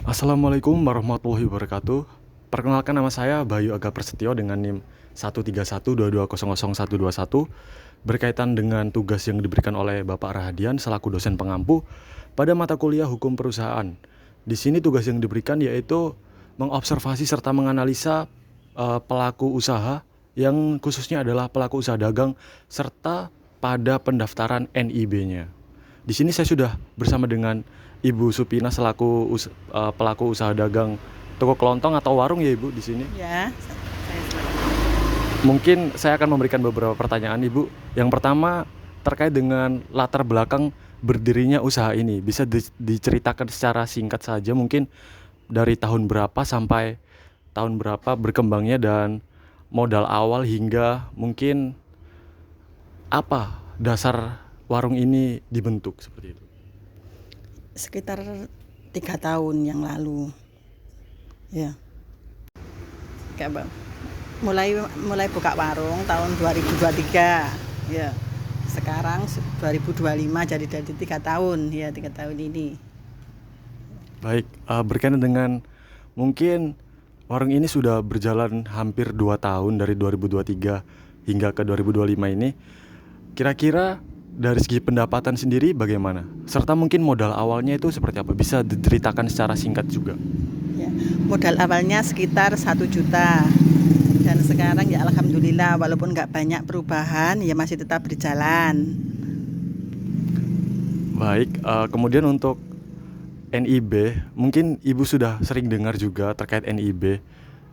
Assalamualaikum warahmatullahi wabarakatuh. Perkenalkan, nama saya Bayu Aga Prasetyo dengan NIM 13122000121 berkaitan dengan tugas yang diberikan oleh Bapak Rahadian selaku dosen pengampu pada mata kuliah Hukum Perusahaan. Di sini tugas yang diberikan yaitu mengobservasi serta menganalisa pelaku usaha yang khususnya adalah pelaku usaha dagang serta pada pendaftaran NIB-nya. Di sini saya sudah bersama dengan Ibu Supina selaku pelaku usaha dagang toko kelontong atau warung ya Ibu di sini. Ya, saya silakan. Mungkin saya akan memberikan beberapa pertanyaan Ibu. Yang pertama terkait dengan latar belakang berdirinya usaha ini. Bisa diceritakan secara singkat saja mungkin dari tahun berapa sampai tahun berapa berkembangnya dan modal awal hingga mungkin apa dasar warung ini dibentuk seperti itu. Sekitar 3 tahun yang lalu. Ya, kayak Bang. Mulai buka warung tahun 2023. Ya. Sekarang 2025 jadi dari 3 tahun ya 3 tahun ini. Baik, berkaitan dengan mungkin warung ini sudah berjalan hampir 2 tahun dari 2023 hingga ke 2025 ini. Kira-kira dari segi pendapatan sendiri bagaimana? Serta mungkin modal awalnya itu seperti apa? Bisa diceritakan secara singkat juga. Ya, modal awalnya sekitar 1 juta. Dan sekarang ya alhamdulillah walaupun nggak banyak perubahan ya masih tetap berjalan. Baik, kemudian untuk NIB, mungkin Ibu sudah sering dengar juga terkait NIB.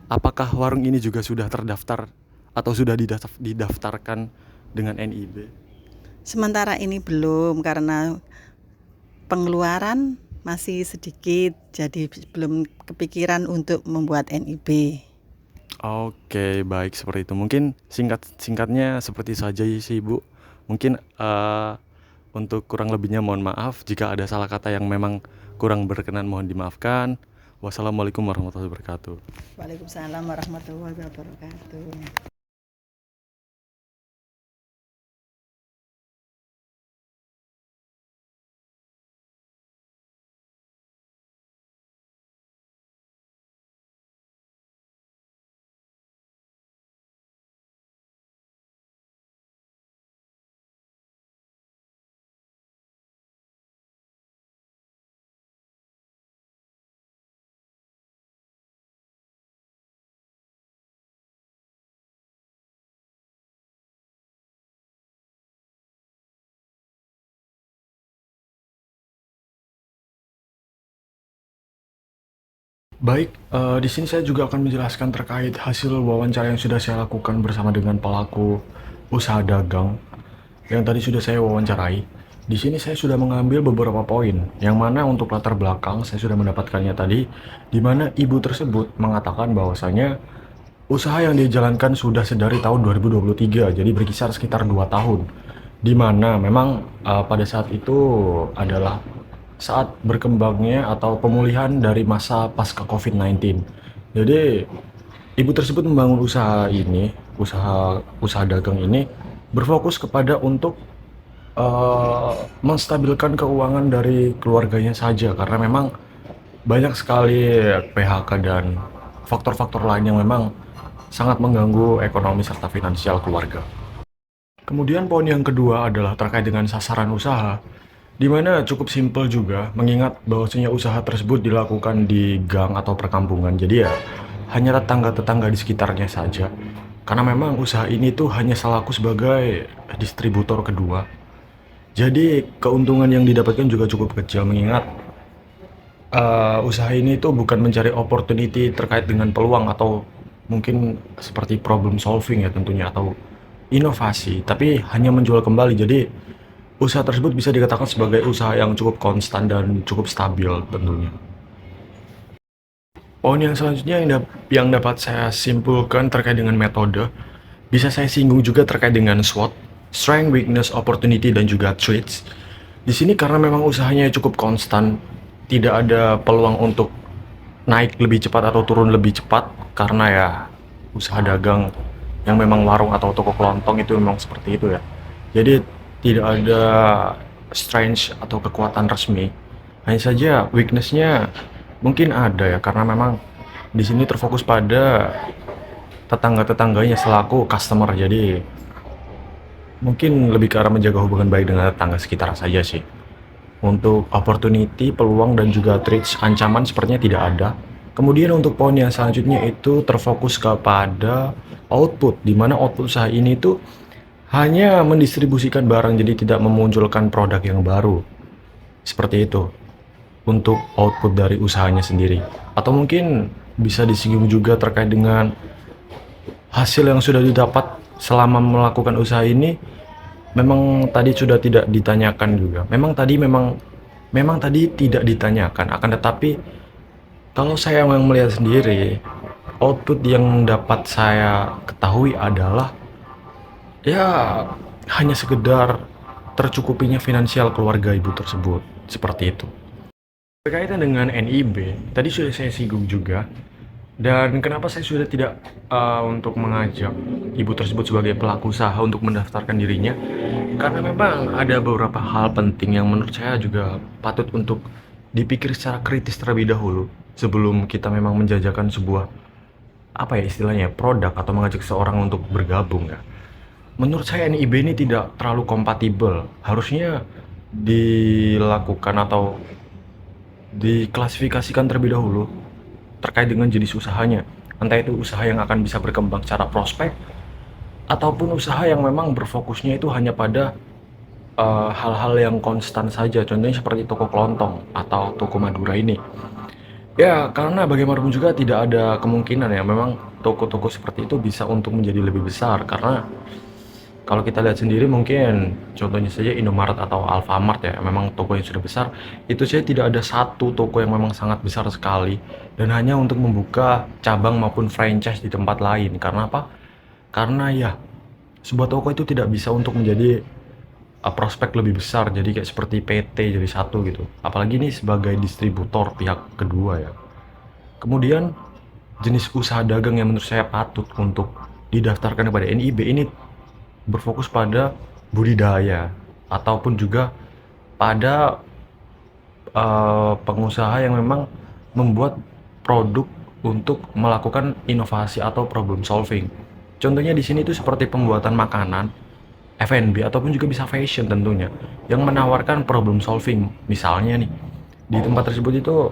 Apakah warung ini juga sudah terdaftar atau sudah didaftarkan dengan NIB? Sementara ini belum karena pengeluaran masih sedikit, jadi belum kepikiran untuk membuat NIB. Oke, baik seperti itu. Mungkin singkatnya seperti saja sih Ibu. Mungkin untuk kurang lebihnya mohon maaf jika ada salah kata yang memang kurang berkenan, mohon dimaafkan. Wassalamualaikum warahmatullahi wabarakatuh. Waalaikumsalam warahmatullahi wabarakatuh. Baik, di sini saya juga akan menjelaskan terkait hasil wawancara yang sudah saya lakukan bersama dengan pelaku usaha dagang yang tadi sudah saya wawancarai. Di sini saya sudah mengambil beberapa poin, yang mana untuk latar belakang saya sudah mendapatkannya tadi, di mana ibu tersebut mengatakan bahwasanya usaha yang dia jalankan sudah sedari tahun 2023, jadi berkisar sekitar 2 tahun. Di mana memang pada saat itu adalah saat berkembangnya atau pemulihan dari masa pasca COVID-19. Jadi, ibu tersebut membangun usaha ini, usaha usaha dagang ini berfokus kepada untuk menstabilkan keuangan dari keluarganya saja karena memang banyak sekali PHK dan faktor-faktor lain yang memang sangat mengganggu ekonomi serta finansial keluarga. Kemudian poin yang kedua adalah terkait dengan sasaran usaha, di mana cukup simpel juga mengingat bahwasanya usaha tersebut dilakukan di gang atau perkampungan. Jadi ya hanya tetangga-tetangga di sekitarnya saja. Karena memang usaha ini tuh hanya selaku sebagai distributor kedua. Jadi keuntungan yang didapatkan juga cukup kecil mengingat usaha ini tuh bukan mencari opportunity terkait dengan peluang atau mungkin seperti problem solving ya tentunya atau inovasi, tapi hanya menjual kembali. Jadi usaha tersebut bisa dikatakan sebagai usaha yang cukup konstan dan cukup stabil tentunya. Poin yang selanjutnya yang dapat saya simpulkan terkait dengan metode, bisa saya singgung juga terkait dengan SWOT, Strength, Weakness, Opportunity, dan juga Threats. Di sini karena memang usahanya cukup konstan, tidak ada peluang untuk naik lebih cepat atau turun lebih cepat karena ya usaha dagang yang memang warung atau toko kelontong itu memang seperti itu ya. Jadi tidak ada strength atau kekuatan resmi. Hanya saja weakness-nya Mungkin ada ya, karena memang di sini terfokus pada tetangga-tetangganya selaku customer. Jadi mungkin lebih ke arah menjaga hubungan baik dengan tetangga sekitar saja sih. Untuk opportunity, peluang, dan juga threats, ancaman sepertinya tidak ada. Kemudian untuk poin yang selanjutnya itu terfokus kepada output, di mana output usaha ini tuh hanya mendistribusikan barang, jadi tidak memunculkan produk yang baru. Seperti itu untuk output dari usahanya sendiri. Atau mungkin bisa disinggung juga terkait dengan hasil yang sudah didapat selama melakukan usaha ini. Memang tadi sudah tidak ditanyakan juga. Memang tadi tidak ditanyakan, akan tetapi kalau saya yang melihat sendiri, output yang dapat saya ketahui adalah ya hanya sekedar tercukupinya finansial keluarga ibu tersebut, seperti itu. Berkaitan dengan NIB, tadi sudah saya singgung juga. Dan kenapa saya sudah tidak untuk mengajak ibu tersebut sebagai pelaku usaha untuk mendaftarkan dirinya? Karena memang ada beberapa hal penting yang menurut saya juga patut untuk dipikir secara kritis terlebih dahulu sebelum kita memang menjajakan sebuah apa ya istilahnya produk atau mengajak seorang untuk bergabung ya. Menurut saya NIB ini tidak terlalu kompatibel. Harusnya dilakukan atau diklasifikasikan terlebih dahulu terkait dengan jenis usahanya. Entah itu usaha yang akan bisa berkembang secara prospek ataupun usaha yang memang berfokusnya itu hanya pada hal-hal yang konstan saja. Contohnya seperti toko kelontong atau toko Madura ini. Ya, karena bagaimanapun juga tidak ada kemungkinan ya memang toko-toko seperti itu bisa untuk menjadi lebih besar, karena kalau kita lihat sendiri mungkin contohnya saja Indomaret atau Alfamart ya, memang toko yang sudah besar, itu saja tidak ada satu toko yang memang sangat besar sekali dan hanya untuk membuka cabang maupun franchise di tempat lain. Karena apa? Karena ya sebuah toko itu tidak bisa untuk menjadi prospek lebih besar, jadi kayak seperti PT jadi satu gitu. Apalagi ini sebagai distributor pihak kedua ya. Kemudian jenis usaha dagang yang menurut saya patut untuk didaftarkan kepada NIB ini berfokus pada budidaya ataupun juga pada pengusaha yang memang membuat produk untuk melakukan inovasi atau problem solving. Contohnya di sini itu seperti pembuatan makanan, F&B, ataupun juga bisa fashion tentunya, yang menawarkan problem solving. Misalnya nih, di tempat tersebut itu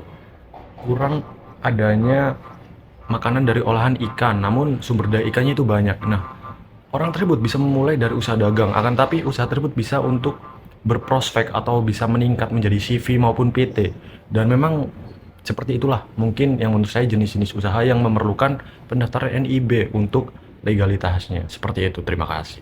kurang adanya makanan dari olahan ikan, namun sumber daya ikannya itu banyak. Nah, orang tersebut bisa memulai dari usaha dagang, akan tapi usaha tersebut bisa untuk berprospek atau bisa meningkat menjadi CV maupun PT. Dan memang seperti itulah mungkin yang menurut saya jenis-jenis usaha yang memerlukan pendaftaran NIB untuk legalitasnya. Seperti itu, terima kasih.